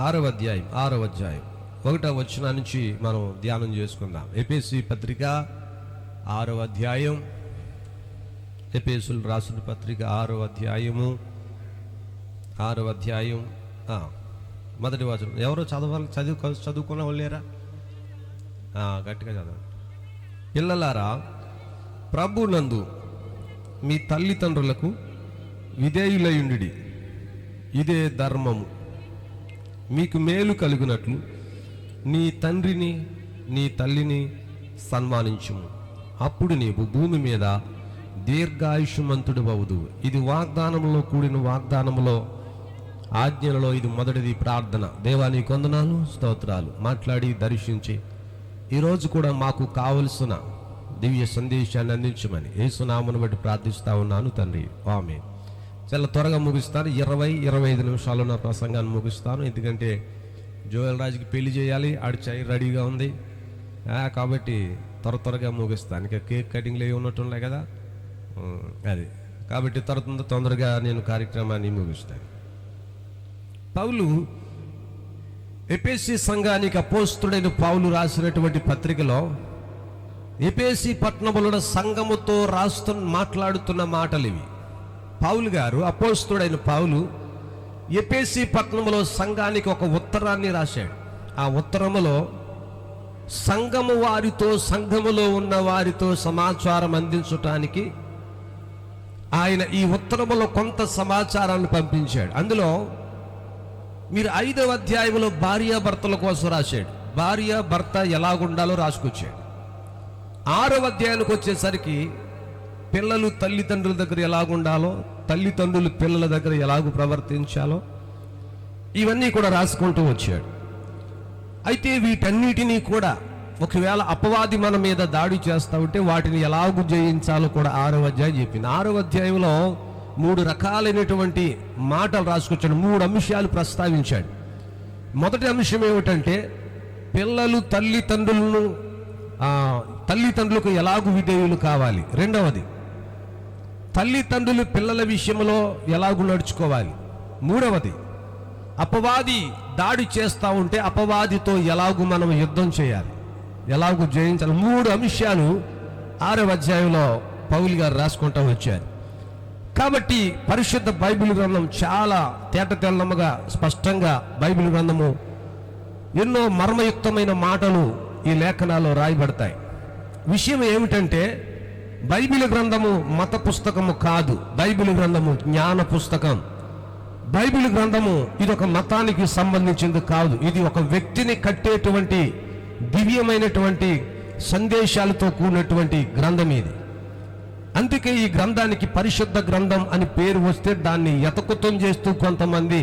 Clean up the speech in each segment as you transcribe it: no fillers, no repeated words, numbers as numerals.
6వ అధ్యాయం 1వ వచనం నుంచి మనం ధ్యానం చేసుకుందాం. ఎఫెసీ పత్రిక 6వ అధ్యాయం, ఎఫెసీయులు రాసిన పత్రిక 6వ అధ్యాయం మొదటి వచనం. ఎవరో చదువుకున్న వాళ్ళు లేరా? గట్టిగా చదవండి. పిల్లలారా, ప్రభునందు మీ తల్లిదండ్రులకు విధేయులయుండుడి, ఇదే ధర్మము. మీకు మేలు కలుగునట్లు నీ తండ్రిని నీ తల్లిని సన్మానించుము, అప్పుడు నీవు భూమి మీద దీర్ఘాయుష్మంతుడు అవుదు. ఇది వాగ్దానంలో కూడిన వాగ్దానములో ఆజ్ఞలలో ఇది మొదటిది. ప్రార్థన. దేవానికి వందనాలు, స్తోత్రాలు. మాట్లాడి దర్శించి ఈరోజు కూడా మాకు కావలసిన దివ్య సందేశాన్ని అందించమని యేసునామమును బట్టి ప్రార్థిస్తా ఉన్నాను తండ్రి, ఆమేన్. చాలా త్వరగా ముగిస్తాను. 20-25 నిమిషాలు నా ప్రసంగాన్ని ముగిస్తాను. ఎందుకంటే జోయల్ రాజుకి పెళ్లి చేయాలి, ఆడి చై రెడీగా ఉంది కాబట్టి త్వరగా ముగిస్తాను. ఇంకా కేక్ కటింగ్లు ఏమి ఉన్నట్టున్నాయి కదా, అది కాబట్టి తొందరగా నేను కార్యక్రమాన్ని ముగిస్తాను. పౌలు ఎఫెసీ సంఘానికి అపోస్తుడైన పౌలు రాసినటువంటి పత్రికలో ఎఫెసీ పట్టణములో సంఘముతో మాట్లాడుతున్న మాటలు ఇవి. పౌలు గారు, అపోస్తుడైన పౌలు ఎఫెసీ పట్టణములో సంఘానికి ఒక ఉత్తరాన్ని రాశాడు. ఆ ఉత్తరములో సంఘములో ఉన్న వారితో సమాచారం అందించటానికి ఆయన ఈ ఉత్తరములో కొంత సమాచారాన్ని పంపించాడు. అందులో మీరు 5వ అధ్యాయంలో భార్యాభర్తల కోసం రాశాడు. భార్య భర్త ఎలాగుండాలో రాసుకొచ్చాడు. 6వ అధ్యాయానికి వచ్చేసరికి పిల్లలు తల్లిదండ్రుల దగ్గర ఎలాగుండాలో, తల్లిదండ్రులు పిల్లల దగ్గర ఎలాగూ ప్రవర్తించాలో ఇవన్నీ కూడా రాసుకుంటూ వచ్చాడు. అయితే వీటన్నిటినీ కూడా ఒకవేళ అపవాది మన మీద దాడి చేస్తూ ఉంటే వాటిని ఎలాగూ జయించాలో కూడా 6వ అధ్యాయం చెప్పింది. 6వ అధ్యాయంలో 3 రకాలైనటువంటి మాటలు రాసుకొచ్చాడు. 3 అంశాలు ప్రస్తావించాడు. మొదటి అంశం ఏమిటంటే పిల్లలు తల్లిదండ్రులకు ఎలాగూ విధేయులు కావాలి. రెండవది, తల్లిదండ్రులు పిల్లల విషయంలో ఎలాగూ నడుచుకోవాలి. మూడవది, అపవాది దాడి చేస్తూ ఉంటే అపవాదితో ఎలాగూ మనం యుద్ధం చేయాలి, ఎలాగూ జయించాలి. 3 అంశాలు 6వ అధ్యాయంలో పౌలు గారు రాసుకుంటూ వచ్చారు. కాబట్టి పరిశుద్ధ బైబిల్ గ్రంథం చాలా తేటతెల్లముగా స్పష్టంగా బైబిల్ గ్రంథము ఎన్నో మర్మయుక్తమైన మాటలు ఈ లేఖనాల్లో రాయబడతాయి. విషయం ఏమిటంటే బైబిల్ గ్రంథము మత పుస్తకము కాదు, బైబిల్ గ్రంథము జ్ఞాన పుస్తకం. బైబిల్ గ్రంథము ఇది ఒక మతానికి సంబంధించింది కాదు, ఇది ఒక వ్యక్తిని కట్టేటువంటి దివ్యమైనటువంటి సందేశాలతో కూడినటువంటి గ్రంథం ఇది. అందుకే ఈ గ్రంథానికి పరిశుద్ధ గ్రంథం అని పేరు వస్తే దాన్ని యతకుతం చేస్తూ కొంతమంది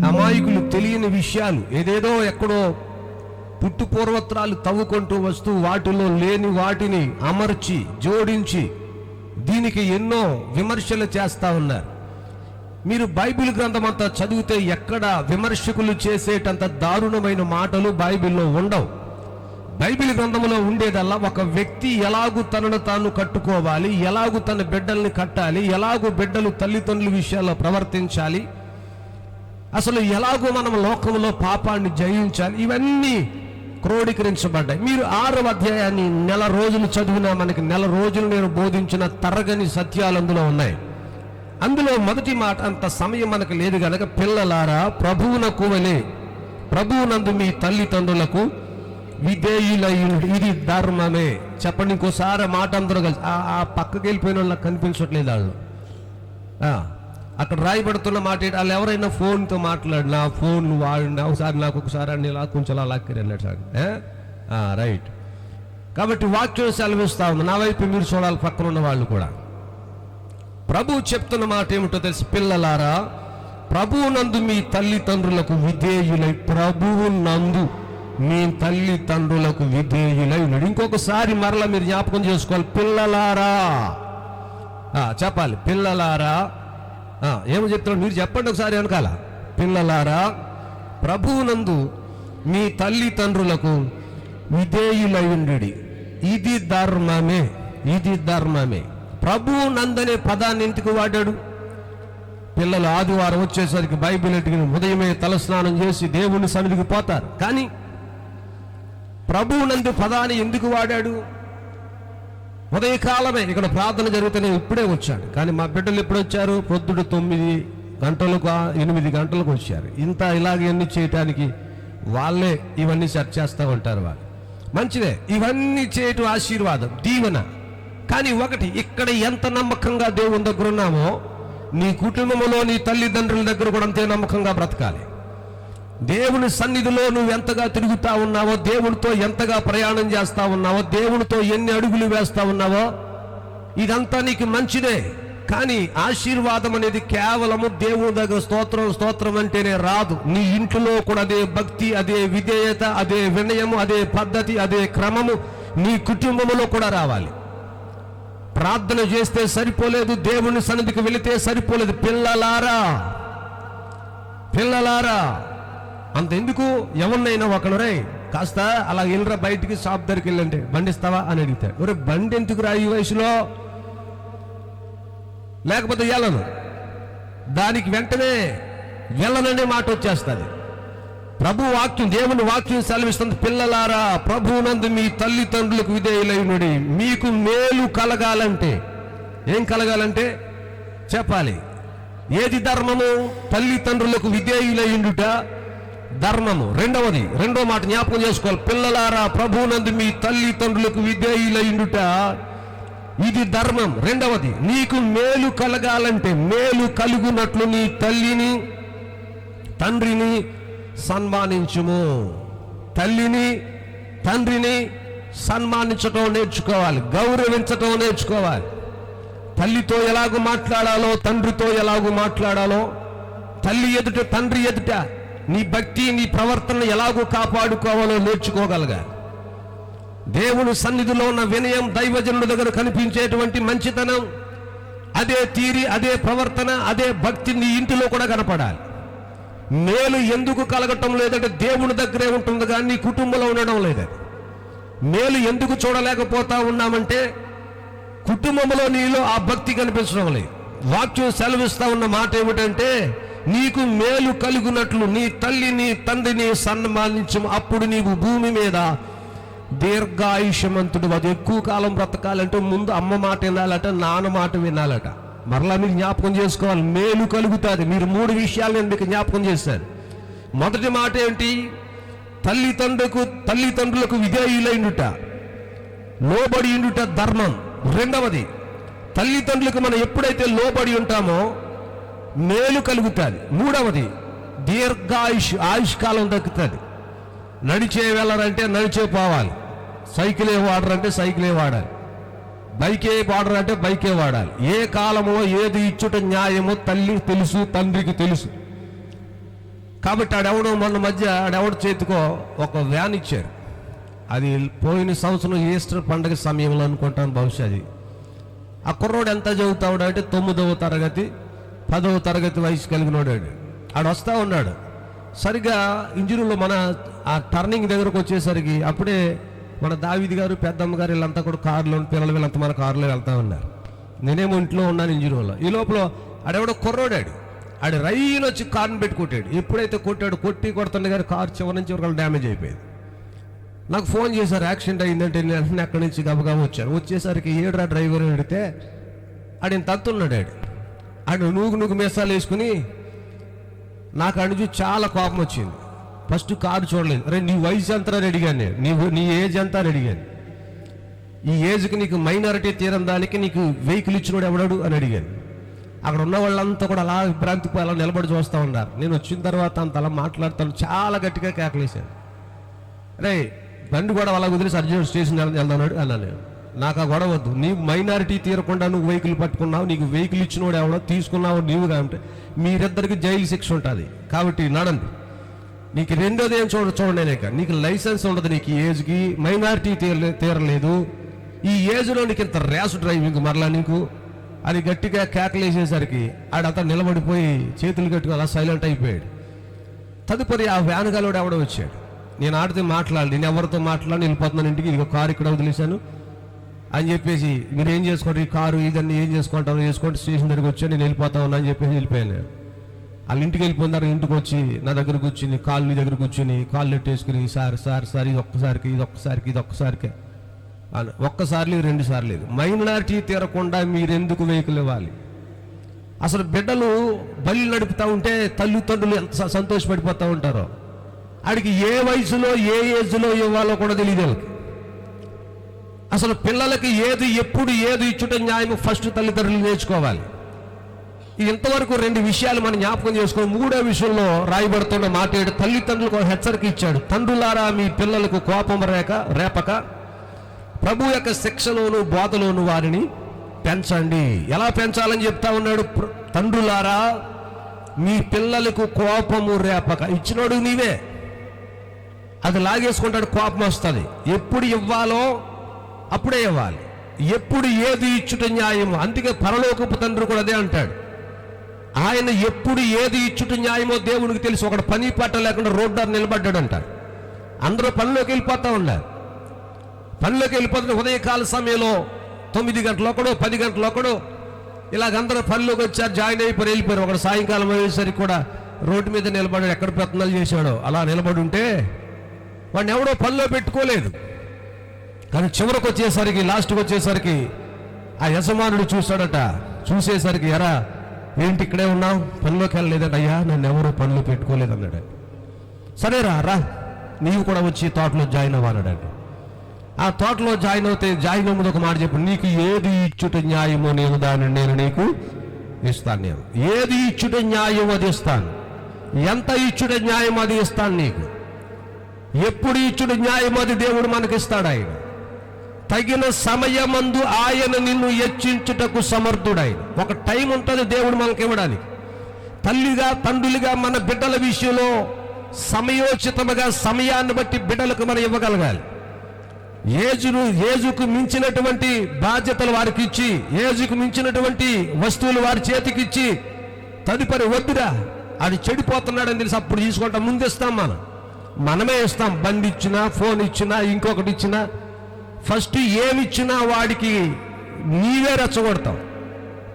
అమాయకులు తెలియని విషయాలు ఏదేదో ఎక్కడో పుట్టు పూర్వత్రాలు తవ్వుకుంటూ వస్తూ వాటిలో లేని వాటిని అమర్చి జోడించి దీనికి ఎన్నో విమర్శలు చేస్తూ ఉన్నారు. మీరు బైబిల్ గ్రంథం అంతా చదివితే ఎక్కడ విమర్శకులు చేసేటంత దారుణమైన మాటలు బైబిల్లో ఉండవు. బైబిల్ గ్రంథంలో ఉండేదల్లా ఒక వ్యక్తి ఎలాగూ తనను తాను కట్టుకోవాలి, ఎలాగూ తన బిడ్డల్ని కట్టాలి, ఎలాగూ బిడ్డలు తల్లిదండ్రుల విషయాల్లో ప్రవర్తించాలి, అసలు ఎలాగో మనం లోకంలో పాపాన్ని జయించాలి, ఇవన్నీ క్రోడీకరించబడ్డాయి. మీరు 6వ అధ్యాయాన్ని నెల రోజులు చదివినా మనకి నెల రోజులు నేను బోధించిన తరగని సత్యాలు అందులో ఉన్నాయి. అందులో మొదటి మాట, అంత సమయం మనకు లేదు కనుక, పిల్లలారా ప్రభువునకు వలె ప్రభువునందు మీ తల్లిదండ్రులకు విధేయులయుండు, ఇది ధర్మమే. చెప్పండి ఇంకోసారి మాట అందరూ కలిసి. ఆ పక్కకి వెళ్ళిపోయిన వాళ్ళకి కనిపించట్లేదు వాళ్ళు. అక్కడ రాయబడుతున్న మాట ఏంటి? వాళ్ళు ఎవరైనా ఫోన్తో మాట్లాడినా ఫోన్ వాడినా ఒకసారి నాకు ఒకసారి అన్ని ఇలా కొంచెం అలా లాక్కరి అన్నాడు సార్. రైట్. కాబట్టి వాక్యం సెలవిస్తా ఉంది. నా వైపు మీరు చూడాలి, పక్కన ఉన్న వాళ్ళు కూడా. ప్రభువు చెప్తున్న మాట ఏమిటో తెలుసు, పిల్లలారా ప్రభువునందు మీ తల్లిదండ్రులకు విధేయులై, ప్రభువునందు మీ తల్లిదండ్రులకు విధేయులై ఉన్నాడు. ఇంకొకసారి మరలా మీరు జ్ఞాపకం చేసుకోవాలి, పిల్లలారా చెప్పాలి. పిల్లలారా ఏమో చెప్తున్నాడు మీరు చెప్పండి ఒకసారి వెనకాల. పిల్లలారా ప్రభువునందు మీ తల్లిదండ్రులకు విధేయులయుండుడి, ఇది ధర్మమే. ప్రభువు నందనే పదాన్ని ఎందుకు వాడాడు? పిల్లలు ఆదివారం వచ్చేసరికి బైబిల్ ఎట్టుకుని ఉదయమే తలస్నానం చేసి దేవుని సన్నిధికి పోతారు. కానీ ప్రభువునందు పదాన్ని ఎందుకు వాడాడు? ఉదయకాలమే ఇక్కడ ప్రార్థన జరుగుతూనే ఇప్పుడే వచ్చాడు. కానీ మా బిడ్డలు ఎప్పుడు వచ్చారు? పొద్దుడు 9 గంటలకు 8 గంటలకు వచ్చారు. ఇంత ఇలాగన్నీ చేయటానికి వాళ్ళే ఇవన్నీ సెర్చ్ చేస్తూ ఉంటారు. వాళ్ళు మంచిదే, ఇవన్నీ చేయటం ఆశీర్వాదం, దీవెన. కానీ ఒకటి, ఇక్కడ ఎంత నమ్మకంగా దేవుని దగ్గర ఉన్నామో నీ కుటుంబంలో నీ తల్లిదండ్రుల దగ్గర కూడా అంతే నమ్మకంగా బ్రతకాలి. దేవుని సన్నిధిలో నువ్వు ఎంతగా తిరుగుతా ఉన్నావో, దేవునితో ఎంతగా ప్రయాణం చేస్తా ఉన్నావో, దేవునితో ఎన్ని అడుగులు వేస్తా ఉన్నావో, ఇదంతా నీకు మంచిదే. కానీ ఆశీర్వాదం అనేది కేవలము దేవుని దగ్గర స్తోత్రం స్తోత్రం అంటేనే రాదు. నీ ఇంట్లో కూడా అదే భక్తి, అదే విధేయత, అదే వినయము, అదే పద్ధతి, అదే క్రమము నీ కుటుంబంలో కూడా రావాలి. ప్రార్థన చేస్తే సరిపోలేదు, దేవుని సన్నిధికి వెళితే సరిపోలేదు. పిల్లలారా అంతెందుకు, ఎవరినైనా ఒకనరే కాస్త అలా వెళ్ళరా బయటికి, షాప్ దగ్గరికి వెళ్ళంటే బండిస్తావా అని అడిగితాడు. ఒరే బండి ఎందుకు రా ఈ వయసులో, లేకపోతే వెళ్ళను, దానికి వెంటనే వెళ్ళననే మాట వచ్చేస్తుంది. ప్రభు వాక్యం, దేవుని వాక్యం సెలవిస్తుంది, పిల్లలారా ప్రభువునందు మీ తల్లిదండ్రులకు విధేయులైనడి, మీకు మేలు కలగాలంటే. ఏం కలగాలంటే చెప్పాలి. ఏది ధర్మము? తల్లిదండ్రులకు విధేయులైండుట ధర్మము. రెండో మాట జ్ఞాపకం చేసుకోవాలి. పిల్లలారా ప్రభువునందు మీ తల్లిదండ్రులకు విధేయులైండుట ఇది ధర్మం. రెండవది, నీకు మేలు కలగాలంటే, మేలు కలుగునట్లు నీ తల్లిని తండ్రిని సన్మానించుము. తల్లిని తండ్రిని సన్మానించటం నేర్చుకోవాలి, గౌరవించటం నేర్చుకోవాలి. తల్లితో ఎలాగూ మాట్లాడాలో, తండ్రితో ఎలాగూ మాట్లాడాలో, తల్లి ఎదుట తండ్రి ఎదుట నీ భక్తి నీ ప్రవర్తన ఎలాగూ కాపాడుకోవాలో నేర్చుకోగలగాలి. దేవుని సన్నిధిలో ఉన్న వినయం, దైవజనుల దగ్గర కనిపించేటువంటి మంచితనం, అదే తీరి, అదే ప్రవర్తన, అదే భక్తి నీ ఇంటిలో కూడా కనపడాలి. మేలు ఎందుకు కలగటం లేదంటే దేవుని దగ్గరే ఉంటుంది కానీ నీ కుటుంబంలో ఉండడం లేదని. మేలు ఎందుకు చూడలేకపోతా ఉన్నామంటే కుటుంబంలో నీలో ఆ భక్తి కనిపించడం లేదు. వాక్యం సెలవిస్తా ఉన్న మాట ఏమిటంటే, నీకు మేలు కలుగునట్లు నీ తల్లి నీ తండ్రిని సన్మానించు, అప్పుడు నీవు భూమి మీద దీర్ఘాయుష్యమంతుడు. అది ఎక్కువ కాలం బ్రతకాలంటే ముందు అమ్మ మాట వినాలట, నాన్న మాట వినాలట. మరలా మీరు జ్ఞాపకం చేసుకోవాలి, మేలు కలుగుతుంది. మీరు 3 విషయాలు ఎందుకు జ్ఞాపకం చేశారు. మొదటి మాట ఏంటి? తల్లిదండ్రులకు విధేయులైండుట, లోబడి ఉండుట ధర్మం. రెండవది, తల్లిదండ్రులకు మనం ఎప్పుడైతే లోబడి ఉంటామో మేలు కలుగుతుంది. మూడవది, ఆయుష్కాలం దక్కుతుంది. నడిచే వెళ్ళారంటే నడిచే పోవాలి, సైకిలే వాడరంటే సైకిలే వాడాలి, బైకే వాడరంటే బైకే వాడాలి. ఏ కాలమో ఏది ఇచ్చుట న్యాయమో తల్లి తెలుసు, తండ్రికి తెలుసు. కాబట్టి ఆడెవడో చేతికో ఒక వ్యాన్ ఇచ్చారు. అది పోయిన సంవత్సరం ఈస్టర్ పండుగ సమయంలో అనుకుంటాను బహుశా. అది ఆ కుర్రోడు ఎంత చదువుతాడు అంటే 9వ తరగతి 10వ తరగతి వయసు కలిగినోడు. ఆడు వస్తూ ఉన్నాడు. సరిగ్గా ఇంజనీర్లో మన ఆ టర్నింగ్ దగ్గరకు వచ్చేసరికి అప్పుడే మన దావీద్ గారు, పెద్దమ్మ గారు వీళ్ళంతా కూడా కారులో, పిల్లలు వీళ్ళంతా మన కారులో వెళ్తా ఉన్నారు. నేనేమో ఇంట్లో ఉన్నాను ఇంజనీర్లో. ఈ లోపల ఆడెవడో కుర్రోడాడు. ఆడు రైలు వచ్చి కారుని పెట్టి కొట్టాడు. ఎప్పుడైతే కొడుతుండే గారు కారు చివరి నుంచి వరకు డ్యామేజ్ అయిపోయింది. నాకు ఫోన్ చేశారు, యాక్సిడెంట్ అయిందంటే నేను వెంటనే అక్కడి నుంచి గబగబా వచ్చాను. వచ్చేసరికి ఏడ్రా డ్రైవర్ అడిగితే ఆడిని తత్తున్నాడు. ఆడు నూగు మీసాలు వేసుకుని నాకు అడిగి చాలా కోపం వచ్చింది. ఫస్ట్ కారు చూడలేదు. అరే నీ వయసు ఎంత అని అడిగాను నేను, నీ ఏజ్ ఎంత అని అడిగాను. ఈ ఏజ్కి నీకు మైనారిటీ తీరం దానికి నీకు వెహికల్ ఇచ్చినోడు ఎవడాడు అని అడిగాను. అక్కడ ఉన్న వాళ్ళంతా కూడా అలా విభ్రాంతికి అలా నిలబడి చూస్తూ ఉన్నారు. నేను వచ్చిన తర్వాత అంత అలా మాట్లాడతాను, చాలా గట్టిగా కేకలేశాను. అరే బండి కూడా అలా వదిలేసి అర్జున్ స్టేషన్ వెళ్తున్నాడు అన్నాను నేను. నాకు ఆ గొడవ వద్దు. నీవు మైనారిటీ తీరకుండా నువ్వు వెహికల్ పట్టుకున్నావు, నీకు వెహికల్ ఇచ్చినోడు ఎవడో, తీసుకున్నావు నీవు కాబట్టి మీరిద్దరికి జైలు శిక్ష ఉంటుంది. కాబట్టి నడండి. నీకు రెండోది ఏం చూడండి, నీకు లైసెన్స్ ఉండదు, నీకు ఈ ఏజ్కి మైనారిటీ తీరలేదు, ఈ ఏజ్లో నీకు ఇంత ర్యాష్ డ్రైవింగ్ మరలా నీకు అని గట్టిగా కేకలేసేసరికి ఆడంతా నిలబడిపోయి చేతులు కట్టుకుని అలా సైలెంట్ అయిపోయాడు. తదుపరి ఆ వ్యాన్ గాలోడు ఎవడో వచ్చాడు. నేను ఆడితే మాట్లాడి, నేను ఎవరితో మాట్లాడి వెళ్ళిపోతున్నాను ఇంటికి, ఇదిగో కారు ఇక్కడ వదిలేశాను, అని చెప్పేసి మీరు ఏం చేసుకోండి, ఈ కారు ఇదన్నీ ఏం చేసుకుంటారో చేసుకోండి, స్టేషన్ దగ్గరికి వచ్చి నేను వెళ్ళిపోతా ఉన్నా అని చెప్పేసి వెళ్ళిపోయాను. వాళ్ళ ఇంటికి వెళ్ళిపోయినారు. ఇంటికి వచ్చి నా దగ్గర కూర్చుని కాళ్ళు దగ్గర కూర్చుని కాళ్ళు ఎట్టేసుకుని సార్ సార్ సార్ ఇది ఒక్కసారికి అని ఒక్కసారి 2 సార్లు మైనారిటీ తీరకుండా మీరెందుకు వెహికల్ ఇవ్వాలి? అసలు బిడ్డలు బళ్ళు నడుపుతూ ఉంటే తల్లిదండ్రులు ఎంత సంతోషపడిపోతూ ఉంటారో. ఆడికి ఏ వయసులో ఏ ఏజ్లో ఇవ్వాలో కూడా తెలియదు. అసలు పిల్లలకి ఏది ఎప్పుడు ఏది ఇచ్చుట న్యాయం ఫస్ట్ తల్లిదండ్రులు నేర్చుకోవాలి. ఇంతవరకు 2 విషయాలు మనం జ్ఞాపకం చేసుకో. 3వ విషయంలో రాయబడుతున్న మాట తల్లిదండ్రులకు హెచ్చరిక ఇచ్చాడు. తండ్రులారా మీ పిల్లలకు కోపం రేపక ప్రభు యొక్క శిక్షలోను బోధలోను వారిని పెంచండి. ఎలా పెంచాలని చెప్తా ఉన్నాడు? తండ్రులారా మీ పిల్లలకు కోపము రేపక. ఇచ్చినోడు నీవే, అది లాగేసుకుంటాడు, కోపం వస్తుంది. ఎప్పుడు ఇవ్వాలో అప్పుడే ఇవ్వాలి, ఎప్పుడు ఏది ఇచ్చుట న్యాయమో. అందుకే పరలోకపు తండ్రి కూడా అదే అంటాడు. ఆయన ఎప్పుడు ఏది ఇచ్చుట న్యాయమో దేవునికి తెలుసు. ఒకడు పని పట్ట లేకుండా రోడ్డు నిలబడ్డాడు అంటారు. అందరూ పనిలోకి వెళ్ళిపోతూ ఉన్నారు. పనిలోకి వెళ్ళిపోతున్న ఉదయకాల సమయంలో 9 గంటలు ఒకడు 10 గంటలు ఒకడు ఇలాగందరూ పనిలోకి వచ్చారు, జాయిన్ అయిపోయి వెళ్ళిపోయారు. ఒకడు సాయంకాలం అయ్యేసరికి కూడా రోడ్డు మీద నిలబడి ఎక్కడ ప్రయత్నాలు చేశాడో అలా నిలబడి ఉంటే వాడిని ఎవడో పనిలో పెట్టుకోలేదు. కానీ చివరికి వచ్చేసరికి లాస్ట్కి వచ్చేసరికి ఆ యజమానుడు చూశాడట. చూసేసరికి ఎరా ఏంటి ఇక్కడే ఉన్నావు, పనిలోకి వెళ్ళలేదట. అయ్యా నన్ను ఎవరు పనులు పెట్టుకోలేదు అన్నాడు. సరేరా రా నీవు కూడా వచ్చి తోటలో జాయిన్ అవ్వాలన్నాడు. ఆ తోటలో జాయిన్ అవ్వదు ఒక మాట చెప్పు, నీకు ఏది ఇచ్చుట న్యాయమో నేను నీకు ఇస్తాను. నేను ఏది ఇచ్చుట న్యాయం అది ఇస్తాను, ఎంత ఇచ్చుట న్యాయం అది ఇస్తాను నీకు. ఎప్పుడు ఇచ్చుట న్యాయం అది దేవుడు మనకిస్తాడు. ఆయన తగిన సమయమందు ఆయన నిన్ను హెచ్చించుటకు సమర్థుడాయన. ఒక టైం ఉంటుంది దేవుడు మనకి ఇవ్వడానికి. తల్లిగా తండ్రులుగా మన బిడ్డల విషయంలో సమయోచితముగా సమయాన్ని బట్టి బిడ్డలకు మనం ఇవ్వగలగాలి. ఏజుకు మించినటువంటి బాధ్యతలు వారికి ఇచ్చి, ఏజుకు మించినటువంటి వస్తువులు వారి చేతికి ఇచ్చి తదుపరి వద్దురా అది చెడిపోతున్నాడని తెలిసి అప్పుడు తీసుకుంటాం. ముందు ఇస్తాం, మనమే ఇస్తాం. బండి ఇచ్చినా, ఫోన్ ఇచ్చినా, ఇంకొకటి ఇచ్చినా, ఫస్ట్ ఏమిచ్చినా వాడికి నీవే రెచ్చగొడతావు.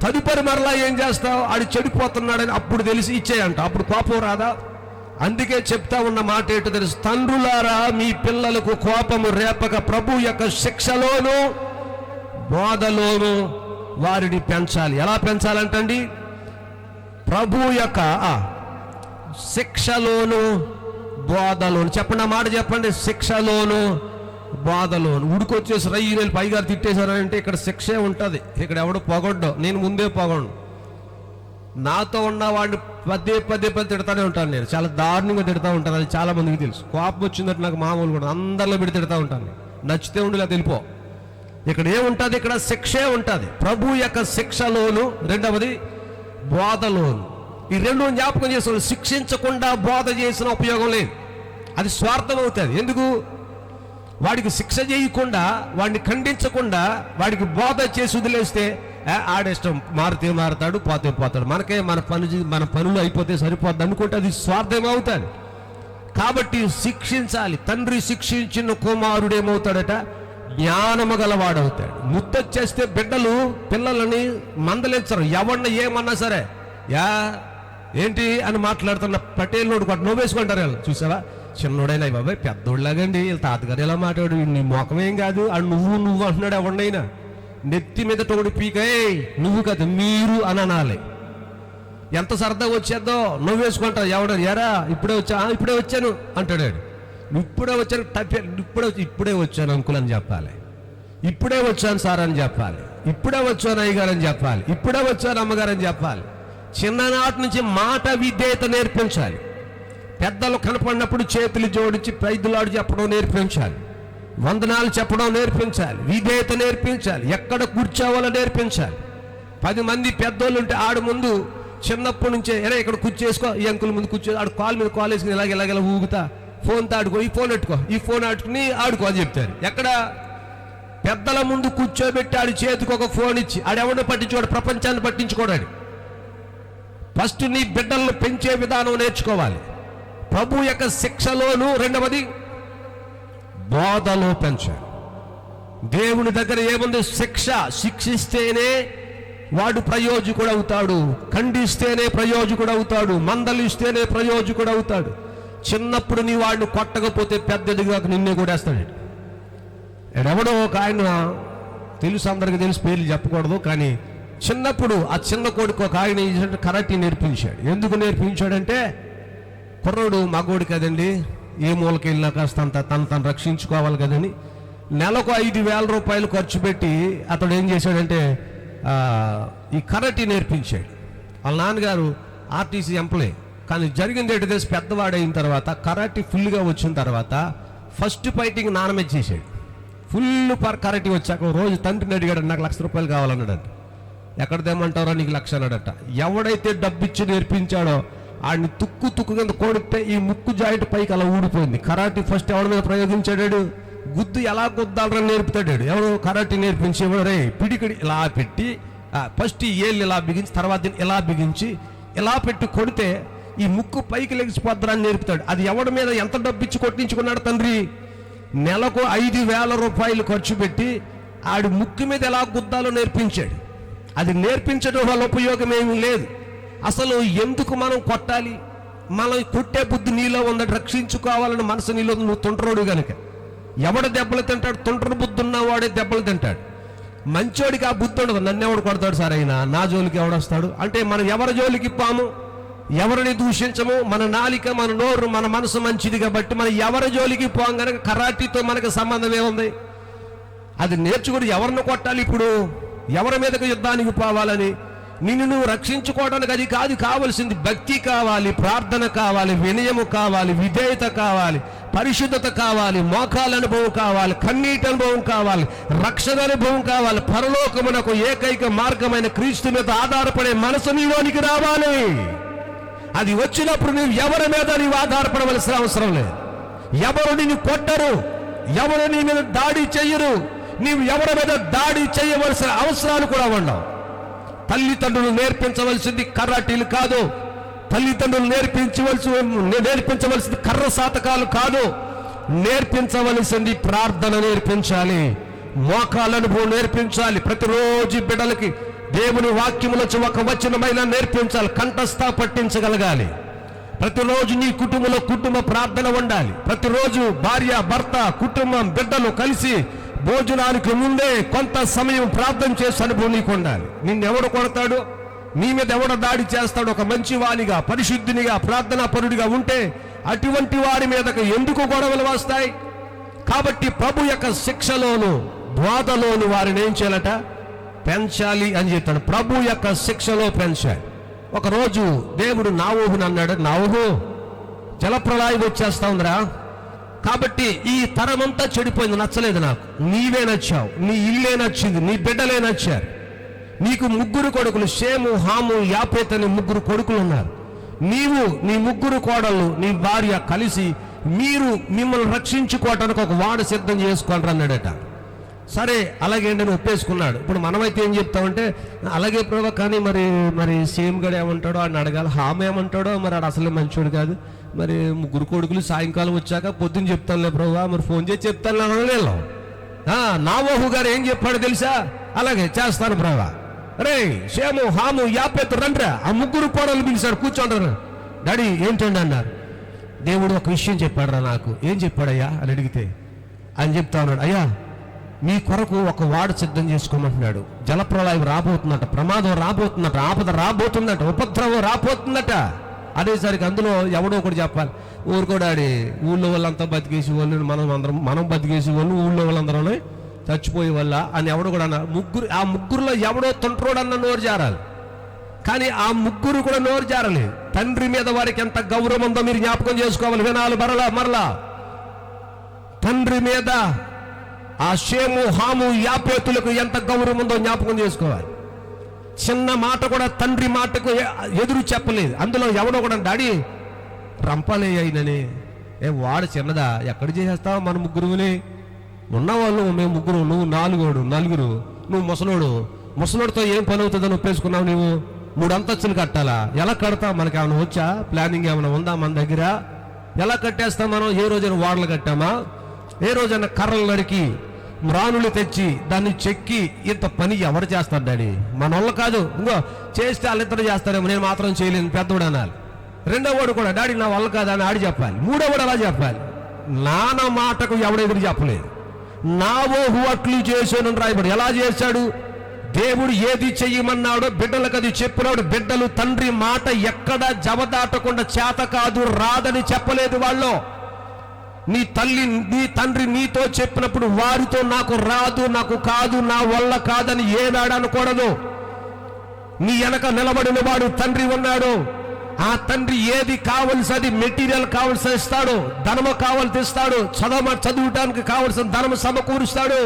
తదుపరి మరలా ఏం చేస్తావు? ఆడు చెడిపోతున్నాడని అప్పుడు తెలిసి ఇచ్చేయంట. అప్పుడు కోపం రాదా? అందుకే చెప్తా ఉన్న మాట ఏంటో తెలుసు, తండ్రులారా మీ పిల్లలకు కోపము రేపక ప్రభు యొక్క శిక్షలోను బోధలోను వారిని పెంచాలి. ఎలా పెంచాలంటండి? ప్రభు యొక్క శిక్షలోను బోధలోను. చెప్పండి ఆ మాట చెప్పండి. శిక్షలోను బోధలోను. ఉడికొచ్చేసి రయ్యి పైగారు తిట్టేశారంటే ఇక్కడ శిక్షే ఉంటుంది. ఇక్కడ ఎవడు పొగడ్డో, నేను ముందే పొగడు. నాతో ఉన్న వాడిని పదే తిడతానే ఉంటాను. నేను చాలా దారుణంగా తిడతా ఉంటాను. అది చాలా మందికి తెలుసు. కోపం వచ్చిందంటే నాకు మామూలు కూడా అందరిలో పెట్టి తిడతా ఉంటాను. నచ్చితే ఉండి ఇలా తెలిపో. ఇక్కడ ఏముంటుంది? ఇక్కడ శిక్షే ఉంటుంది. ప్రభు యొక్క శిక్షలోను, రెండవది బోధలోను. ఈ రెండు జ్ఞాపకం చేస్తాను. శిక్షించకుండా బోధ చేసిన ఉపయోగం లేదు, అది స్వార్థం అవుతుంది. ఎందుకు? వాడికి శిక్ష చేయకుండా, వాడిని ఖండించకుండా వాడికి బోధ చేసి వదిలేస్తే ఆడిష్టం, మారితే మారుతాడు, పోతే పోతాడు, మనకే మన పనులు అయిపోతే సరిపోద్ది అనుకుంటే అది స్వార్థం అవుతుంది. కాబట్టి శిక్షించాలి. తండ్రి శిక్షించిన కుమారుడు ఏమవుతాడట? జ్ఞానము గలవాడవుతాడు. ముద్దొచ్చేస్తే బిడ్డలు పిల్లలని మందలించరు. ఎవరిని ఏమన్నా సరే ఏంటి అని మాట్లాడుతున్న పటేల్నోడు కూడా నవ్వేసుకుంటారు. వాళ్ళు చూసావా, చిన్నోడైనా బాబాయ్ పెద్దోళ్ళలాగండి, వీళ్ళ తాతగారు ఎలా మాట్లాడు, నీ మొఖమేం కాదు అని నువ్వు అంటున్నాడు. ఎవరినైనా నెత్తి మీద తోడు పీకే నువ్వు కదా మీరు అని అనాలి. ఎంత సరదాగా వచ్చేద్దో నవ్వేసుకుంటారు. ఎవడ ఎరా ఇప్పుడే వచ్చాను అంటాడు. ఇప్పుడే వచ్చాను అంకుల్ అని చెప్పాలి. ఇప్పుడే వచ్చాను సార్ అని చెప్పాలి. ఇప్పుడే వచ్చాను అయ్యగారు అని చెప్పాలి. ఇప్పుడే వచ్చాను అమ్మగారు అని చెప్పాలి. చిన్ననాటి నుంచి మాట విధేయత నేర్పించాలి. పెద్దలు కనపడినప్పుడు చేతులు జోడించి పైదులాడు చెప్పడం నేర్పించాలి. వందనాలు చెప్పడం నేర్పించాలి. విధేయత నేర్పించాలి. ఎక్కడ కూర్చోవాలో నేర్పించాలి. 10 మంది పెద్దోళ్ళు ఉంటే ఆడు ముందు చిన్నప్పటి నుంచే ఇక్కడ కూర్చేసుకో, ఈ అంకుల్ ముందు కూర్చో, ఆడు కాలు మీద కాలు వేసుకుని ఇలాగ ఊగుతా, ఫోన్తో ఆడుకో, ఈ ఫోన్ పెట్టుకో, ఈ ఫోన్ ఆడుకుని ఆడుకో అని చెప్తారు. ఎక్కడ పెద్దల ముందు కూర్చోబెట్టి ఆడి చేతికి ఒక ఫోన్ ఇచ్చి ఆడెవరిని పట్టించుకోడు, ప్రపంచాన్ని పట్టించుకోడాడు. ఫస్ట్ నీ బిడ్డలను పెంచే విధానం నేర్చుకోవాలి. ప్రభు యొక్క శిక్షలోను, రెండవది బోధలో పెంచాలి. దేవుని దగ్గర ఏముంది? శిక్షిస్తేనే వాడు ప్రయోజకుడు అవుతాడు, ఖండిస్తేనే ప్రయోజకుడు అవుతాడు, మందలిస్తేనే ప్రయోజకుడు అవుతాడు. చిన్నప్పుడు నీ వాడిని కొట్టకపోతే పెద్దదిగా నిన్నే కొడేస్తాడు. ఎవడో ఒక ఆయన తెలుసు, అందరికీ తెలుసు, పేర్లు చెప్పకూడదు, కానీ చిన్నప్పుడు ఆ చిన్న కొడుకు ఒక ఆయన కరాటే నేర్పించాడు. ఎందుకు నేర్పించాడంటే, కుర్రోడు మగోడు కదండి, ఏ మూలకి వెళ్ళినా కాస్త తను రక్షించుకోవాలి కదని నెలకు 5,000 రూపాయలు ఖర్చు పెట్టి అతడు ఏం చేశాడంటే ఈ కరాటే నేర్పించాడు. వాళ్ళ నాన్నగారు ఆర్టీసీ ఎంప్లాయ్. కానీ జరిగింది ఏంటి తెలిసి, పెద్దవాడైన తర్వాత కరాటే ఫుల్గా వచ్చిన తర్వాత ఫస్ట్ ఫైటింగ్ నాన్నమే చేశాడు. ఫుల్ కరాటే వచ్చాక రోజు తండ్రిని అడిగాడు, నాకు 1,00,000 రూపాయలు కావాలన్నాడట. ఎక్కడ తెమ్మంటారో, నీకు 1,00,000 అన్నాడట. ఎవడైతే డబ్బిచ్చి నేర్పించాడో ఆడిని తుక్కు కింద కొడితే ఈ ముక్కు జాయింట్ పైకి అలా ఊడిపోయింది. కరాటే ఫస్ట్ ఎవరి మీద ప్రయోగించాడు? గుద్దు ఎలా గుద్దాలని నేర్పుతాడు. ఎవరు? కరాటే నేర్పించి ఎవరే పిడికిడి ఇలా పెట్టి ఫస్ట్ ఈ ఏళ్ళు ఇలా బిగించి, తర్వాత ఇలా బిగించి ఇలా పెట్టి కొడితే ఈ ముక్కు పైకి లెగిసిపోద్దని నేర్పుతాడు. అది ఎవడి మీద ఎంత డబ్బిచ్చి కొట్టించుకున్నాడు తండ్రి? నెలకు 5,000 రూపాయలు ఖర్చు పెట్టి ఆడి ముక్కు మీద ఎలా గుద్దాలో నేర్పించాడు. అది నేర్పించడం వల్ల ఉపయోగం ఏమీ లేదు. అసలు ఎందుకు మనం కొట్టాలి? మనం కొట్టే బుద్ధి నీలో ఉందని, రక్షించుకోవాలని మనసు నీలో, నువ్వు తుంటరోడు కనుక. ఎవడ దెబ్బలు తింటాడు? తుంటర బుద్ధి ఉన్నవాడే దెబ్బలు తింటాడు. మంచోడికి ఆ బుద్ధి ఉండదు. నన్ను ఎవడు కొడతాడు సార్, అయినా నా జోలికి ఎవడొస్తాడు అంటే, మనం ఎవరి జోలికి పాము, ఎవరిని దూషించము. మన నాలిక, మన నోరు, మన మనసు మంచిది కాబట్టి మనం ఎవరి జోలికి పోం. కనుక కరాటీతో మనకు సంబంధం ఏముంది? అది నేర్చుకుని ఎవరిని కొట్టాలి? ఇప్పుడు ఎవరి మీదకు యుద్ధానికి పోవాలని? నిన్ను నువ్వు రక్షించుకోవడానికి అది కాదు కావలసింది. భక్తి కావాలి, ప్రార్థన కావాలి, వినయము కావాలి, విధేయత కావాలి, పరిశుద్ధత కావాలి, మోకాల అనుభవం కావాలి, కన్నీటి అనుభవం కావాలి, రక్షణ అనుభవం కావాలి. పరలోకమునకు ఏకైక మార్గమైన క్రీస్తు మీద ఆధారపడే మనసు నీలోనికి రావాలి. అది వచ్చినప్పుడు నువ్వు ఎవరి మీద నీవు ఆధారపడవలసిన అవసరం లేదు. ఎవరు నిన్ను కొట్టరు, ఎవరు నీ మీద దాడి చెయ్యరు, నీవు ఎవరి మీద దాడి చేయవలసిన అవసరాలు కూడా ఉండవు. తల్లిదండ్రులు నేర్పించవలసింది కరాటీలు కాదు, తల్లిదండ్రులు నేర్పించవలసింది కర్ర సాతకాలు కాదు. నేర్పించవలసింది ప్రార్థన నేర్పించాలి, మోకాల అనుభవం నేర్పించాలి. ప్రతిరోజు బిడ్డలకి దేవుని వాక్యములొచ్చి ఒక వచనమైన నేర్పించాలి, కంఠస్థ పట్టించగలగాలి. ప్రతిరోజు నీ కుటుంబంలో కుటుంబ ప్రార్థన ఉండాలి. ప్రతిరోజు భార్య, భర్త, కుటుంబం, బిడ్డలు కలిసి భోజనానికి ముందే కొంత సమయం ప్రార్థన చేసే అనుభవం నీకు ఉండాలి. నిన్నెవడు కొడతాడు, నీ మీద ఎవడ దాడి చేస్తాడు? ఒక మంచి వానిగా, పరిశుద్ధినిగా, ప్రార్థనా పరుడిగా ఉంటే అటువంటి వారి మీదకు ఎందుకు గొడవలు వస్తాయి? కాబట్టి ప్రభు యొక్క శిక్షలోను బోధలోను వారిని ఏం చేయాలట? పెంచాలి అని చెప్తాడు. ప్రభు యొక్క శిక్షలో పెంచాలి. ఒకరోజు దేవుడు నావోహుని అన్నాడు, నావోహు, జలప్రళయం వచ్చేస్తా ఉందిరా, కాబట్టి ఈ తరమంతా చెడిపోయింది, నచ్చలేదు నాకు. నీవే నచ్చావు, నీ ఇల్లే నచ్చింది, నీ బిడ్డలే నచ్చారు. నీకు 3 కొడుకులు, షేము, హాము, యాపేత్ అని 3 కొడుకులు ఉన్నారు. నీవు, నీ 3 కోడళ్ళు, నీ భార్య కలిసి మీరు మిమ్మల్ని రక్షించుకోవటానికి ఒక వాడు సిద్ధం చేసుకోండి అన్నాడట. సరే అలాగే నేను ఒప్పేసుకున్నాడు. ఇప్పుడు మనమైతే ఏం చెప్తామంటే, అలాగే ప్రభు, కానీ మరి సేమ్ గడు ఏమంటాడో అని అడగాలి, హామ్ ఏమంటాడో, మరి ఆడు అసలే మంచోడు కాదు, మరి 3 కొడుకులు సాయంకాలం వచ్చాక పొద్దున్న చెప్తానులే ప్రభు, మరి ఫోన్ చేసి చెప్తాను అనలేదు. నావోహు గారు ఏం చెప్పాడు తెలుసా? అలాగే చేస్తాను ప్రభు. రే షేము, హాము, యాపేత్ రండ్రా. ఆ 3 కోడలు పిలిచాడు, కూర్చోండ్రా. డాడీ ఏంటండి అన్నారు. దేవుడు ఒక విషయం చెప్పాడురా నాకు. ఏం చెప్పాడయ్యా అని అడిగితే అని చెప్తా ఉన్నాడు, అయ్యా మీ కొరకు ఒక వాడు సిద్ధం చేసుకోమంటున్నాడు. జలప్రళయం రాబోతుందట, ప్రమాదం రాబోతుందట, ఆపద రాబోతుందట, ఉపద్రవం రాబోతుందట. అనేసరికి అందులో ఎవడో ఒకటి చెప్పాలి. ఊరుకోడాడి, ఊళ్ళో వాళ్ళంతా బతికేసి వాళ్ళు, మనం బతికేసి వాళ్ళు, ఊళ్ళో వాళ్ళందరూ చచ్చిపోయే వల్ల అని ఎవడో కూడా అన్నారు. ఆ ముగ్గురులో ఎవడో తుంట్రోడన్న నోరు జారాలి. కానీ ఆ 3 కూడా నోరు జారలేదు. తండ్రి మీద వారికి ఎంత గౌరవం ఉందో మీరు జ్ఞాపకం చేసుకోవాలి. వినాలి మరలా. తండ్రి మీద ఆ షేము, హాము, యాపేతులకు ఎంత గౌరవం ఉందో జ్ఞాపకం చేసుకోవాలి. చిన్న మాట కూడా తండ్రి మాటకు ఎదురు చెప్పలేదు. అందులో ఎవడో కూడా, డాడీ రంపాలే అయినని. వాడు చిన్నదా, ఎక్కడ చేసేస్తావు? మన 3 ఉన్నవాళ్ళు మేము 3, నువ్వు 4, నువ్వు ముసలోడితో ఏం పని అవుతుందని ఒప్పేసుకున్నావు. నువ్వు 3 అంతస్తులు కట్టాలా? ఎలా కడతావు? మనకి ఏమైనా వచ్చా? ప్లానింగ్ ఏమైనా ఉందా మన దగ్గర? ఎలా కట్టేస్తాం మనం? ఏ రోజైనా వాడలు కట్టామా? ఏ రోజైనా కర్రలు నరికి మ్రానులు తెచ్చి దాన్ని చెక్కి ఇంత పని ఎవరు చేస్తారు డాడీ? మన వల్ల కాదు, ఇంకో చేస్తే వాళ్ళిద్దరు చేస్తారేమో, నేను మాత్రం చేయలేను పెద్దవాడు అనాలి. రెండో వాడు కూడా డాడీ నా వల్ల కాదు అని ఆడి చెప్పాలి. మూడో వాడు అలా చెప్పాలి. నాన్న మాటకు ఎవడెదురు చెప్పలేదు. నా ఓహు అట్లు చేశాను రాయబడి. ఎలా చేశాడు? దేవుడు ఏది చెయ్యమన్నాడో బిడ్డలకు అది చెప్పినాడు. బిడ్డలు తండ్రి మాట ఎక్కడ జవదాటకుండా చేత కాదు రాదని చెప్పలేదు. వాళ్ళు నీ తల్లి నీ తండ్రి నీతో చెప్పినప్పుడు వారితో నాకు రాదు, నాకు కాదు, నా వల్ల కాదని ఏనాడు అనకూడదు. నీ వెనక నిలబడిన వాడు తండ్రి ఉన్నాడు. ఆ తండ్రి ఏది కావలసి, అది మెటీరియల్ కావలసి ఇస్తాడు, ధనము కావలసి ఇస్తాడు, చదువుటానికి కావలసిన ధనము సమకూరుస్తాడు.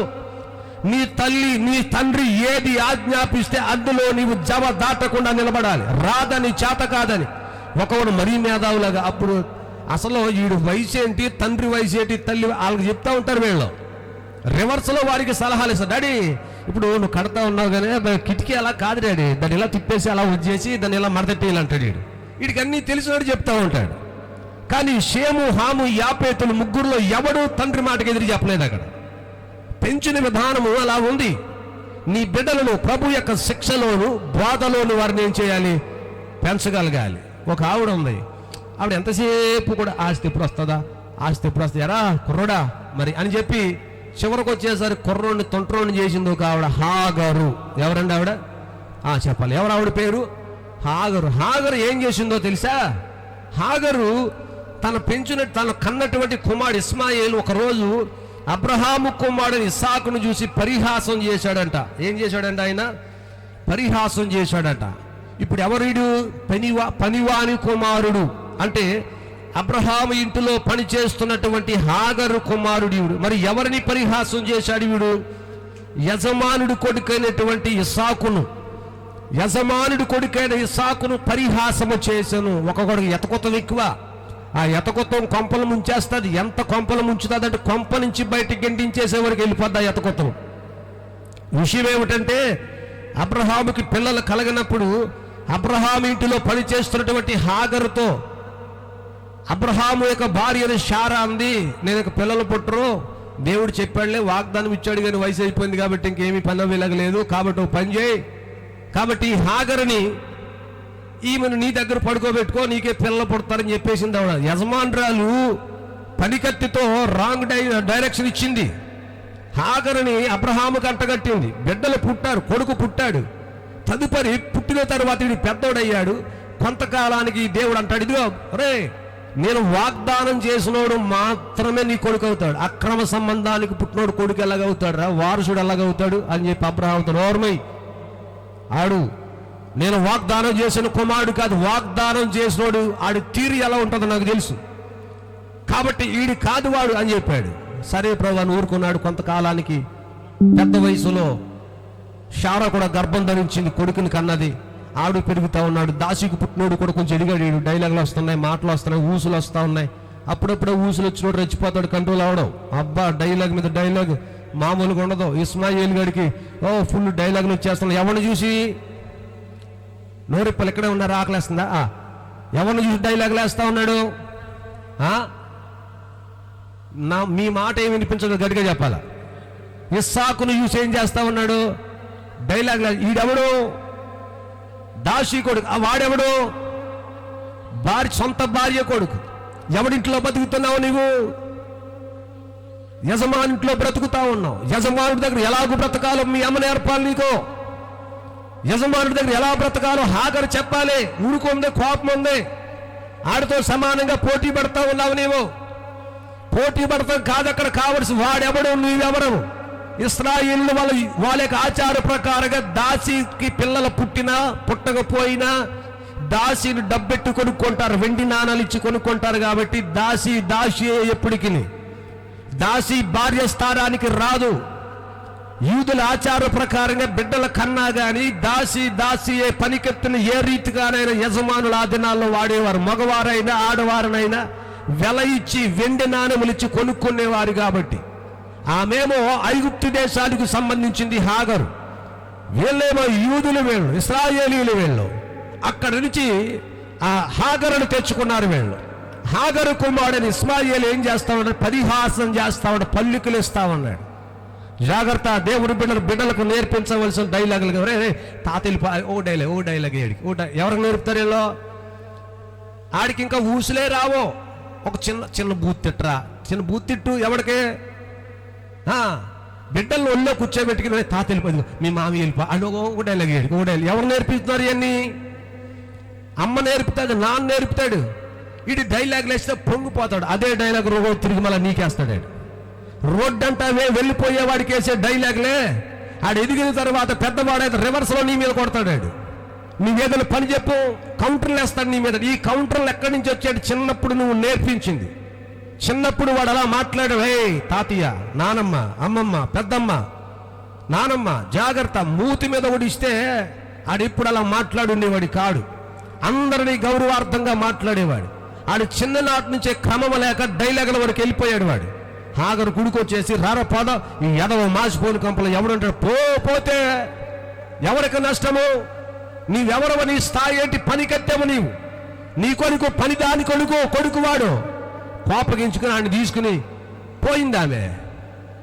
నీ తల్లి నీ తండ్రి ఏది ఆజ్ఞాపిస్తే అందులో నీవు జవ దాటకుండా నిలబడాలి. రాదని చేత కాదని. ఒకవాడు మరీ మేధావులాగా అప్పుడు అసలు వీడు వయసు ఏంటి, తండ్రి వయసు ఏంటి, తల్లి వాళ్ళకి చెప్తా ఉంటారు. వీళ్ళు రివర్స్లో వారికి సలహాలు ఇస్తారు. డాడీ ఇప్పుడు నువ్వు కడతా ఉన్నావు కానీ కిటికీ అలా కాదు డాడీ, దాన్ని ఇలా తిప్పేసి అలా వచ్చేసి దాన్ని ఇలా మడతెట్టేయాలంటాడు. వీడికి అన్నీ తెలిసినట్టు చెప్తా ఉంటాడు. కానీ షేము, హాము, యాపేతులు ముగ్గురులో ఎవడు తండ్రి మాటకి ఎదురు చెప్పలేదు. అక్కడ పెంచిన విధానము అలా ఉంది. నీ బిడ్డలను ప్రభు యొక్క శిక్షలోను బోధలోను వారిని ఏం చేయాలి? పెంచగలగాలి. ఒక ఆవిడ ఉంది, ఆవిడ ఎంతసేపు కూడా ఆస్తి ఎప్పుడు వస్తుందా, ఆస్తి ఎప్పుడు వస్తుంది, ఎరా కుర్రోడా మరి అని చెప్పి చివరికి వచ్చేసరికి కుర్రోడిని తొంట్రోని చేసింది ఒక ఆవిడ, హాగరు. ఎవరండి ఆవిడ? చెప్పాలి. ఎవరు ఆవిడ పేరు? హాగరు. హాగరు ఏం చేసిందో తెలుసా? హాగరు తన కన్నటువంటి కుమారుడు ఇస్మాయిల్ ఒకరోజు అబ్రహాము కుమారుడు ఇస్సాకును చూసి పరిహాసం చేశాడంట. ఏం చేశాడంట? ఆయన పరిహాసం చేశాడట. ఇప్పుడు ఎవరుడు? పనివాని కుమారుడు. అంటే అబ్రహాము ఇంటిలో పనిచేస్తున్నటువంటి హాగరు కుమారుడు వీడు. మరి ఎవరిని పరిహాసం చేశాడు వీడు? యజమానుడు కొడుకైనటువంటి ఇస్సాకును. యజమానుడు కొడుకైన ఇస్సాకును పరిహాసము చేశాను. ఒక్కొక్కడికి ఎతకొత్తం ఎక్కువ. ఆ ఎతకొత్తం కొంపలు ముంచేస్తుంది. ఎంత కొంపలు ముంచుతుంది అంటే కొంప నుంచి బయటికి గెంటించేసే వరకు వెళ్ళిపోద్ది ఆ ఎతకొత్తం. విషయం ఏమిటంటే అబ్రహాముకి పిల్లలు కలగనప్పుడు అబ్రహాము ఇంటిలో పనిచేస్తున్నటువంటి హాగరుతో అబ్రహాము యొక్క భార్య శారా అంది, నేను పిల్లలు పుట్టరు, దేవుడు చెప్పాడులే, వాగ్దానం ఇచ్చాడు కానీ వయసు అయిపోయింది కాబట్టి ఇంకేమీ పని వెలగలేదు, కాబట్టి ఒక పని చేయి, కాబట్టి ఈ హాగరుని ఈమెను నీ దగ్గర పడుకోబెట్టుకో, నీకే పిల్లలు పుడతారని చెప్పేసింది ఆవిడ. యజమానురాలు పనికత్తితో రాంగ్ డైరెక్షన్ ఇచ్చింది. హాగరుని అబ్రహాముకి అంటగట్టింది. బిడ్డలు పుట్టారు, కొడుకు పుట్టాడు. తదుపరి పుట్టిన తర్వాత వీడు పెద్దోడయ్యాడు. కొంతకాలానికి దేవుడు అంటాడు, ఇదిగో రే, నేను వాగ్దానం చేసినోడు మాత్రమే నీ కొడుకు అవుతాడు. అక్రమ సంబంధానికి పుట్టినోడు కొడుకు ఎలాగవుతాడు రా, వారసుడు ఎలాగవుతాడు అని చెప్పి అబ్రహాముతో నోర్మై ఆడు నేను వాగ్దానం చేసిన కుమారుడు కాదు, వాగ్దానం చేసినోడు ఆడి తీరు ఎలా ఉంటుందో నాకు తెలుసు, కాబట్టి ఈడి కాదు వాడు అని చెప్పాడు. సరే ప్రభు అని ఊరుకున్నాడు. కొంతకాలానికి పెద్ద వయసులో శారా కూడా గర్భం ధరించింది, కొడుకుని కన్నది. ఆడు పెరుగుతూ ఉన్నాడు. దాసికి పుట్టినోడు కూడా కొంచెం ఎదిగాడు. డైలాగులు వస్తున్నాయి, మాటలు వస్తున్నాయి, ఊసులు వస్తూ ఉన్నాయి. అప్పుడప్పుడు ఊసులు వచ్చినోడు రెచ్చిపోతాడు, కంట్రోల్ అవడం. అబ్బా డైలాగ్ మీద డైలాగ్ మామూలుగా ఉండదు. ఇస్మాయిల్ గడికి ఫుల్ డైలాగులు వచ్చేస్తున్నాయి. ఎవరిని చూసి నోరిప్పలు ఇక్కడే ఉన్నారు, ఆకలేస్తుందా? ఎవరిని చూసి డైలాగులు వేస్తా ఉన్నాడు? మీ మాట ఏమి వినిపించదు, గట్టిగా చెప్పాలా. ఇస్సాకును చూసి ఏం చేస్తా ఉన్నాడు? డైలాగ్. ఈడెవడు? దాసి కొడుకు. వాడెవడు? సొంత భార్య కొడుకు. ఎవడింట్లో బతుకుతున్నావు నీవు? యజమానింట్లో బ్రతుకుతా ఉన్నావు. యజమానుడి దగ్గర ఎలాగూ బ్రతకాలో మీ అమ్మ నేర్పాలి నీకు. యజమానుడి దగ్గర ఎలా బ్రతకాలో హాగరు చెప్పాలి. ఊరుకుంది, కోపం ఉంది, ఆడితో సమానంగా పోటీ పడతా ఉన్నావు నీవు. పోటీ పడతాం కాదు అక్కడ కావలసి. వాడెవడు, నీవెవరు? ఇశ్రాయేలు వాళ్ళ యొక్క ఆచార ప్రకారంగా దాసికి పిల్లలు పుట్టినా పుట్టకపోయినా దాసిని డబ్బెట్టు కొనుక్కుంటారు, వెండి నాణాలు ఇచ్చి కొనుక్కుంటారు. కాబట్టి దాసి ఎప్పటికి దాసి భార్య స్థానానికి రాదు. యూదుల ఆచార ప్రకారంగా బిడ్డల కన్నా కానీ దాసి పనికెత్తిన ఏ రీతిగానైనా యజమానులు ఆ దినాల్లో వాడేవారు. మగవారైనా ఆడవారినైనా వెల ఇచ్చి వెండి నాణెములు ఇచ్చి కొనుక్కునేవారు. కాబట్టి ఆమెమో ఐగుప్తు దేశానికి సంబంధించింది హాగరు. వీళ్ళేమో యూదులు, వీళ్ళు ఇశ్రాయేలీయులు. వీళ్ళు అక్కడి నుంచి ఆ హాగరును తెచ్చుకున్నారు. వీళ్ళు హాగరు కుమారుడని ఇస్మాయిల్ ఏం చేస్తా ఉన్నాడు? పరిహాసం చేస్తా ఉన్నాడు, పల్లికలు ఇస్తా ఉన్నాడు. జాగ్రత్త. దేవుడి బిడ్డలకు నేర్పించవలసిన డైలాగులు ఎవరే తాతలు ఓ డైలాగ్ ఎవరికి నేర్పుతారు వీళ్ళు? ఆడికి ఇంకా ఊసులే రావో. ఒక చిన్న బూత్ తిట్టరా, చిన్న బూత్ తిట్టు ఎవడికి? బిడ్డలను ఒళ్ళో కూర్చోబెట్టుకుని తాత వెళ్ళిపోయింది, మీ మామి వెళ్ళిపో అని ఒక డైలాగ్ ఎవరు నేర్పిస్తున్నారు? ఇవన్నీ అమ్మ నేర్పుతాడు, నాన్న నేర్పుతాడు. వీడి డైలాగులు వేస్తే పొంగిపోతాడు. అదే డైలాగ్ రోడ్డు తిరిగి మళ్ళీ నీకేస్తాడు. రోడ్డు అంతా వెళ్ళిపోయేవాడికి వేసే డైలాగులే ఆడు ఎదిగిన తర్వాత పెద్దవాడైతే రివర్స్లో నీ మీద కొడతాడు. నీవేదైనా పని చెప్పు, కౌంటర్లు వేస్తాడు నీ మీద. ఈ కౌంటర్లు ఎక్కడి నుంచి వచ్చాడు? చిన్నప్పుడు నువ్వు నేర్పించింది. చిన్నప్పుడు వాడు అలా మాట్లాడు, హే తాతయ్య, నానమ్మ, అమ్మమ్మ, పెద్దమ్మ, నానమ్మ జాగ్రత్త, మూతి మీద ఒడిస్తే ఆడిప్పుడు అలా మాట్లాడుండేవాడు కాడు. అందరినీ గౌరవార్థంగా మాట్లాడేవాడు. ఆడు చిన్ననాటి నుంచే క్రమం లేక డైలాగుల వరకు వెళ్ళిపోయాడు. వాడు హాగరు కుడుకొచ్చేసి రారపోద ఈ ఎదవ మాసిపోని కంపలు ఎవడుంటాడు? పోతే ఎవరికి నష్టము? నీవెవరవ? నీ స్థాయి ఏంటి? పని కట్టేవు నీవు. నీ కొడుకు పని దాని కొడుకు వాడు కోపగించుకుని ఆయన తీసుకుని పోయింది. ఆమె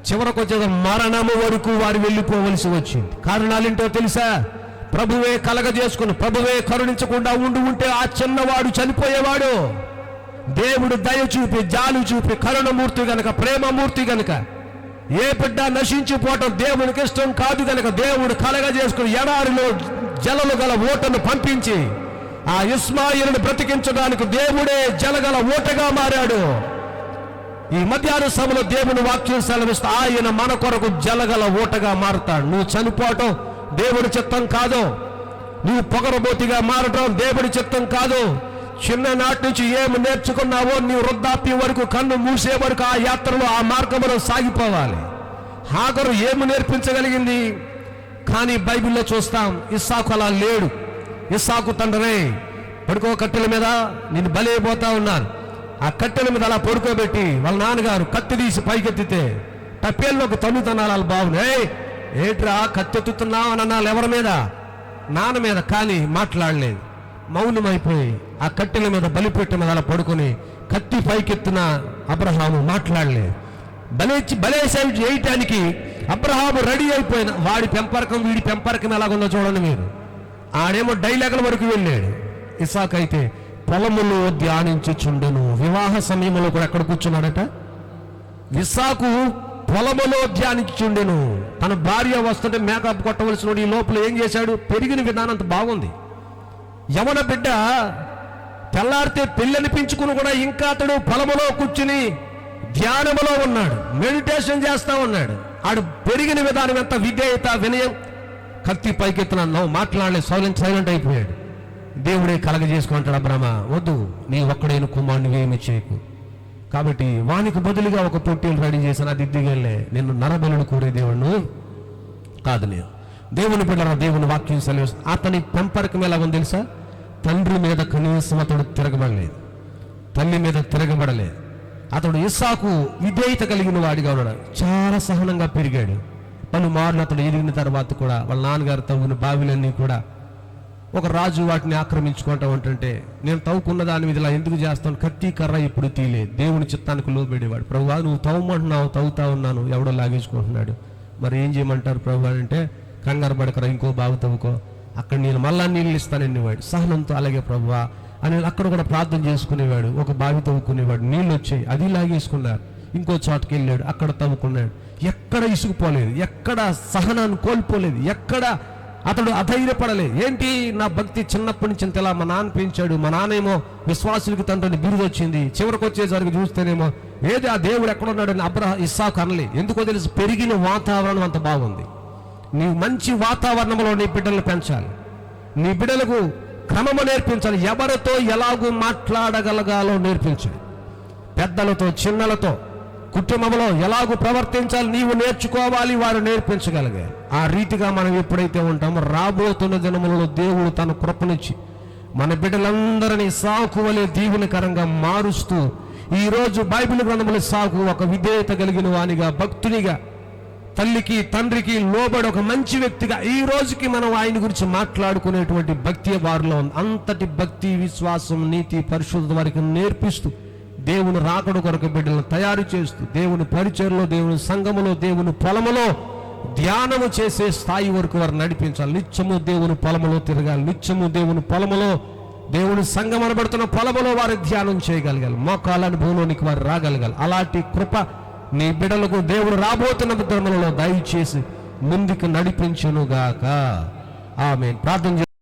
చివరకు వచ్చేది మరణము వరకు వారు వెళ్ళిపోవలసి వచ్చింది. కారణాలేంటో తెలుసా? ప్రభువే కలగజేసుకుని ప్రభువే కరుణించకుండా ఉంటే ఆ చిన్నవాడు చనిపోయేవాడు. దేవుడు దయ చూపి, జాలు చూపి, కరుణమూర్తి గనక, ప్రేమమూర్తి గనక ఏ బిడ్డ నశించిపోవటం దేవునికి ఇష్టం కాదు గనక దేవుడు కలగజేసుకుని ఎడారిలో జలలు గల ఓటను పంపించి ఆ ఇస్మాయిలును బ్రతికించడానికి దేవుడే జలగల ఓటగా మారాడు. ఈ మధ్యాహ్న సభలో దేవుని వాక్యం సెలవిస్తూ ఆయన మన కొరకు జలగల ఓటగా మారుతాడు. నువ్వు చనిపోవటం దేవుడి చిత్తం కాదు. నువ్వు పొగరబోతిగా మారటం దేవుడి చిత్తం కాదు. చిన్ననాటి నుంచి ఏమి నేర్చుకున్నావో నీవు వృద్ధాప్యం వరకు, కన్ను మూసే వరకు ఆ యాత్రలో ఆ మార్గంలో సాగిపోవాలి. హాగరు ఏమి నేర్పించగలిగింది? కానీ బైబిల్లో చూస్తాం ఇస్సాకు అలా లేడు. ఇస్సాకు తండ్రి పడుకో కట్టెల మీద, నేను బలైపోతా ఉన్నాను. ఆ కట్టెల మీద అలా పడుకోబెట్టి వాళ్ళ నాన్నగారు కత్తి తీసి పైకెత్తితే టప్పేళ్ళలోకి తన్నుతనాలు బాగున్నాయి. ఏట్రా కత్తెత్తుతున్నావు అని అన్నాళ్ళు. ఎవరి మీద? నాన్న మీద. కానీ మాట్లాడలేదు, మౌనమైపోయి ఆ కట్టెల మీద బలిపెట్ట మీద అలా పడుకొని కత్తి పైకెత్తిన అబ్రహాము మాట్లాడలేదు. బలేసాయి చేయటానికి అబ్రహాము రెడీ అయిపోయిన వాడి పెంపరకం వీడి పెంపరకం ఎలాగుందో చూడండి మీరు. ఆడేమో డైలాగుల వరకు వెళ్ళాడు. ఇస్సాకు అయితే పొలములో ధ్యానించుచుండెను. వివాహ సమయంలో కూడా ఎక్కడ కూర్చున్నాడట? ఇస్సాకు పొలములో ధ్యానించుచుండెను. తన భార్య వస్తుంటే మేకప్ కొట్టవలసిన ఈ లోపల ఏం చేశాడు? పెరిగిన విధానం అంత బాగుంది. యవన బిడ్డ తెల్లారితే పెళ్ళనిపించుకుని కూడా ఇంకా అతడు పొలములో కూర్చుని ధ్యానములో ఉన్నాడు, మెడిటేషన్ చేస్తా ఉన్నాడు. ఆడు పెరిగిన విధానం ఎంత విధేయత, వినయం. కత్తి పైకెత్తున్నా మాట్లాడలేదు, సైలెంట్ అయిపోయాడు. దేవుడే కలగజేసుకుంటాడు. అబ్రహ్మ వద్దు, నీ ఒక్కడైన కుమారుని ఏమి చేయకు. కాబట్టి వానికి బదులుగా ఒక పొట్టేలు రెడీ చేసిన అది దిగలే. నిన్ను నరబలుడు కోరే దేవుడు కాదు. నేను దేవుని బిడ్డరా, దేవుని వాక్యం సెలవు. అతని పెంపరకం ఎలా ఉంది తెలుసా? తండ్రి మీద కనీసం అతడు తిరగబడలేదు, తల్లి మీద తిరగబడలేదు. అతడు ఇస్సాకు విధేయత కలిగిన వాడిగా ఉన్నాడు. చాలా సహనంగా పెరిగాడు. పలుమార్లు అతడు ఎదిగిన తర్వాత కూడా వాళ్ళ నాన్నగారు తవ్విన బావిలన్నీ కూడా ఒక రాజు వాటిని ఆక్రమించుకుంటా ఉంటుంటే, నేను తవ్వుకున్న దాని మీద ఇలా ఎందుకు చేస్తాను? కత్తి కర్ర ఇప్పుడు తీలేదు. దేవుని చిత్తానికి లోబడేవాడు. ప్రభువా నువ్వు తవ్వమంటున్నావు, తవ్వుతా ఉన్నాను, ఎవడో లాగేసుకుంటున్నాడు, మరి ఏం చేయమంటారు ప్రభు అంటే, కంగారు పడకరా, ఇంకో బావి తవ్వుకో, అక్కడ నేను మళ్ళా నీళ్ళు ఇస్తాననేవాడు. సహనంతో అలాగే ప్రభువా అని అక్కడ కూడా ప్రార్థన చేసుకునేవాడు. ఒక బావి తవ్వుకునేవాడు, నీళ్ళు వచ్చాయి, అది లాగేసుకున్నారు. ఇంకో చోటుకి వెళ్ళాడు, అక్కడ తవ్వుకున్నాడు. ఎక్కడ ఇసుకుపోలేదు, ఎక్కడ సహనాన్ని కోల్పోలేదు, ఎక్కడ అతడు అధైర్యపడలేదు. ఏంటి నా భక్తి చిన్నప్పటి నుంచి ఇంతలా మా నాన్న పెంచాడు, మా నాన్నేమో విశ్వాసులకి తండ్రిని బిరుదు వచ్చింది, చివరికి వచ్చేసరికి చూస్తేనేమో ఏది ఆ దేవుడు ఎక్కడున్నాడని ఇస్సాకు అనలే. ఎందుకో తెలుసు, పెరిగిన వాతావరణం అంత బాగుంది. నీ మంచి వాతావరణంలో నీ బిడ్డలను పెంచాలి, నీ బిడ్డలకు క్రమము నేర్పించాలి, ఎవరితో ఎలాగూ మాట్లాడగలగాలో నేర్పించాలి, పెద్దలతో చిన్నలతో కుటుంబంలో ఎలాగూ ప్రవర్తించాలి నీవు నేర్చుకోవాలి, వారు నేర్పించగలిగారు. ఆ రీతిగా మనం ఎప్పుడైతే ఉంటామో రాబోతున్న దినములలో దేవుడు తన కృపనిచ్చి మన బిడ్డలందరినీ సాకు వలె దీవెనకరంగా మారుస్తూ, ఈరోజు బైబిల్ గ్రంథముల సాకు ఒక విధేయత కలిగిన వానిగా, భక్తునిగా, తల్లికి తండ్రికి లోబడి ఒక మంచి వ్యక్తిగా ఈ రోజుకి మనం ఆయన గురించి మాట్లాడుకునేటువంటి భక్తి వారిలో ఉంది. అంతటి భక్తి, విశ్వాసం, నీతి, పరిశుద్ధత వారికి నేర్పిస్తూ దేవుని రాకడ కొరకు బిడ్డలను తయారు చేస్తూ దేవుని పరిచయలో, దేవుని సంఘములో, దేవుని పొలములో ధ్యానము చేసే స్థాయి వరకు వారు నడిపించాలి. నిత్యము దేవుని పొలములో తిరగాలి. నిత్యము దేవుని పొలములో, దేవుని సంఘం అనబడుతున్న పొలములో వారు ధ్యానం చేయగలగాలి. మోకాళ్ళ అనుభవంలోనికి వారు రాగలగాలి. అలాంటి కృప నీ బిడ్డలకు దేవుడు రాబోతున్న దినములలో దయచేసి ముందుకు నడిపించునుగాక. ఆమేన్. ప్రార్థన